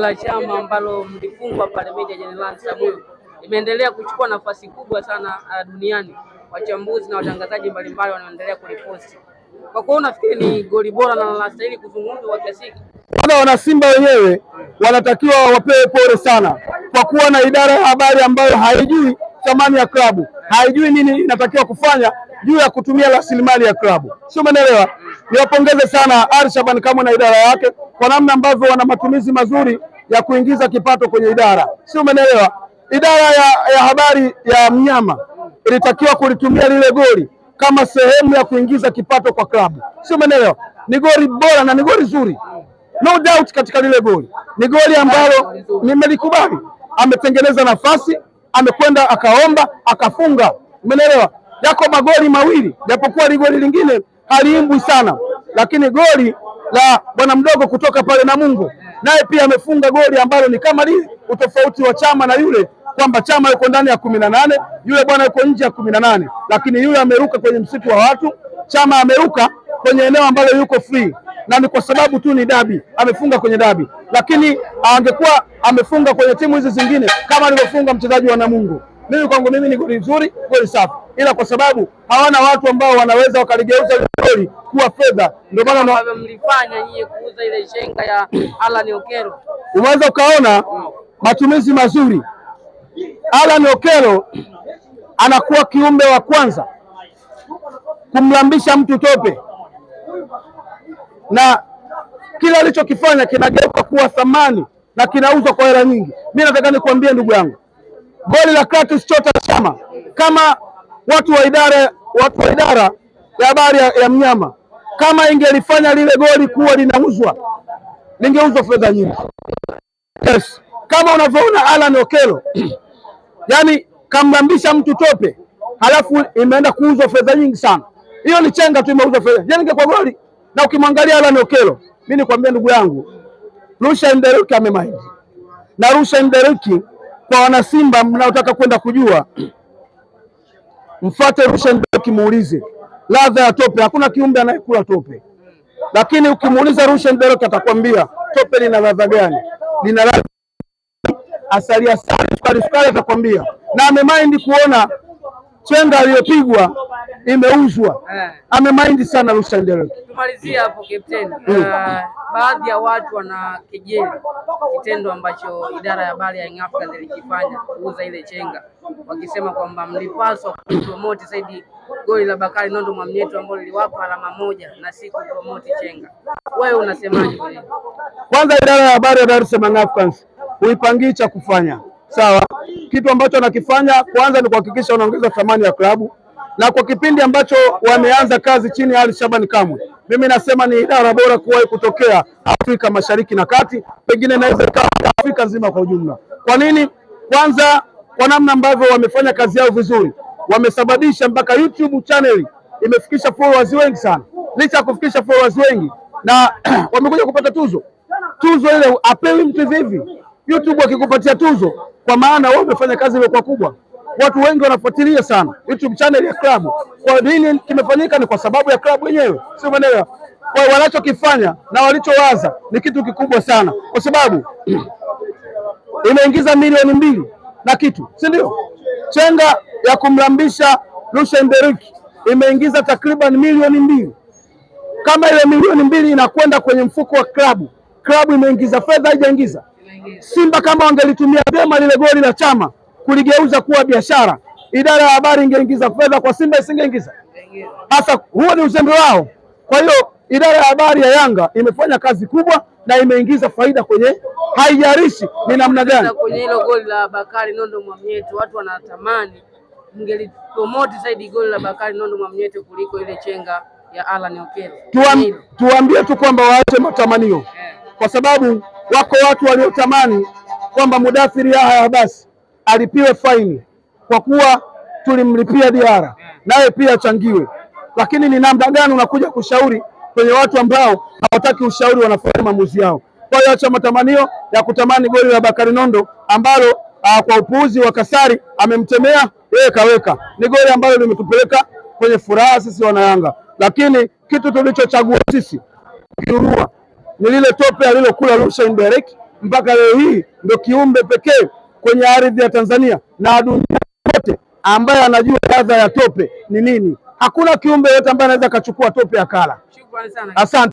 la Chama ambalo mlifungwa pale Meja Jenerali Samuel imeendelea kuchukua nafasi kubwa sana duniani. Wachambuzi na watangazaji mbalimbali wanaendelea kuliposti. Kwa kuwa unafikiri ni goli bora na linastahili kuzungumzwa kwa kiasi hiki? Wana Simba wenyewe wanatakiwa wapewe pole sana kwa kuwa na idara ya habari ambayo haijui thamani ya klabu, haijui nini inatakiwa kufanya juu ya kutumia rasilimali ya klabu. Sio, umeelewa? Niwapongeze sana Ali Shaban Kamwe na idara yake kwa namna ambavyo wana matumizi mazuri ya kuingiza kipato kwenye idara. Sio, umeelewa? Idara ya habari ya Mnyama ilitakiwa kulitumia lile goli kama sehemu ya kuingiza kipato kwa klabu. Sio, umeelewa? Ni goli bora na ni goli zuri. No doubt katika lile goli. Ni goli ambalo nimelikubali. Ametengeneza nafasi, amekwenda akaomba, akafunga. Umeelewa? Yako magoli mawili, japokuwa ni goli lingine haliimbwi sana, lakini goli la bwana mdogo kutoka pale Namungo naye pia amefunga goli ambalo ni kama lile, utofauti wa Chama na yule kwamba Chama yuko ndani ya 18, yule bwana yuko nje ya 18, lakini yule ameruka kwenye msitu wa watu, Chama ameruka kwenye eneo ambalo yuko free, na ni kwa sababu tu ni dabi, amefunga kwenye dabi. Lakini angekuwa amefunga kwenye timu hizi zingine kama alivyofunga mchezaji wa Namungo, kwangu mimi ni goli nzuri, goli safi, ila kwa sababu hawana watu ambao wanaweza wakaligeuza ile goli kuwa fedha, ndio maana mlifanya nyie kuuza ile chenga ya Alan Okello. Unaweza ukaona matumizi mazuri. Alan Okello anakuwa kiumbe wa kwanza kumlambisha mtu tope, na kila alichokifanya kinageuka kuwa thamani na kinauzwa kwa hela nyingi. Mimi nataka nikwambie ndugu yangu, goli la Clatous Chota Chama, kama watu wa idara ya habari ya Mnyama kama ingelifanya lile goli kuwa linauzwa, lingeuzwa fedha nyingi. Yes. Kama unavyoona Alan Okello yani kamlambisha mtu tope, halafu imeenda kuuzwa fedha nyingi sana. Hiyo ni chenga tu imeuzwa fedha. Yani kwa goli, na ukimwangalia Alan Okello, mimi nikwambia ndugu yangu, Rushaine Derrick amemind. Na Rushaine Derrick, kwa wana Simba mnaotaka kwenda kujua, mfuate Rushaine Derrick muulize ladha ya tope. Hakuna kiumbe anayekula tope, lakini ukimuuliza Rushaine Derrick atakwambia tope lina ladha gani, lina ladha asali sukari, atakwambia. Na amemind kuona chenga aliyopigwa imeuzwa, amemind sana Rushaine Derrick. Tumalizia hapo captain. Baadhi ya watu wanakejeli kitendo ambacho idara ya habari ya Young Africans ilikifanya kuuza ile chenga, wakisema kwamba mlipaswa kupromote zaidi goli la Bakari Nondo Mwamnyeto ambalo liliwapa alama moja na si kupromote chenga. Wewe unasemaje kwa hili? Kwanza idara ya habari ya Dar es Salaam Africans huipangia cha kufanya. Sawa, kitu ambacho anakifanya kwanza ni kuhakikisha wanaongeza thamani ya klabu, na kwa kipindi ambacho wameanza kazi chini ya Ali Shaban Kamwe, mimi nasema ni idara bora kuwahi kutokea Afrika Mashariki na Kati, pengine naweza ikawa Afrika nzima kwa ujumla. Kwa nini? Kwanza kwa namna ambavyo wamefanya kazi yao vizuri, wamesababisha mpaka YouTube channel imefikisha followers wengi sana. Licha ya kufikisha followers wengi, na wamekuja kupata tuzo ile apewi mtu hivi. YouTube wakikupatia tuzo, kwa maana wao wamefanya kazi ile kwa kubwa. Watu wengi wanafuatilia sana YouTube channel ya klabu. Kwa nini kimefanyika? Ni kwa sababu ya klabu yenyewe, sio maana kwa wanachokifanya na walichowaza ni kitu kikubwa sana, kwa sababu imeingiza milioni 2 na kitu, si ndio? Chenga ya kumlambisha Rushaine Derrick imeingiza takriban milioni 2. Kama ile milioni 2 inakwenda kwenye mfuko wa klabu, klabu imeingiza fedha, haijaingiza. Simba kama wangelitumia vyema lile goli la Chama kuligeuza kuwa biashara, idara ya habari ingeingiza fedha kwa Simba, isingeingiza. Hasa huo ni uzembe wao. Kwa hiyo idara ya habari ya Yanga imefanya kazi kubwa na imeingiza faida kwenye, haijarishi ni namna gani. Kwenye hilo goli la Bakari Nondo Mwamnyeto watu wanatamani mngelipromote zaidi goli la Bakari Nondo Mwamnyeto kuliko ile chenga ya Alan Okello. Tuambie tu kwamba waache matamanio, kwa sababu wako watu waliotamani kwamba Mudathiri Yahya basi alipiwe faini kwa kuwa tulimlipia Diara, naye pia achangiwe. Lakini ni namna gani unakuja kushauri kwenye watu ambao hawataki ushauri, wanafanya maamuzi yao? Kwa hiyo acha matamanio ya kutamani goli la Bakari Nondo ambalo kwa upuuzi wa Kasari amemtemea yeye, kaweka. Ni goli ambalo limetupeleka kwenye furaha sisi wana Yanga, lakini kitu tulichochagua sisi kirua ni lile tope alilokula Rushaine Derrick mpaka leo hii ndio kiumbe pekee kwenye ardhi ya Tanzania na dunia yote ambaye anajua ladha ya tope ni nini. Hakuna kiumbe yote ambaye anaweza akachukua tope akala. Shukrani sana. Asante.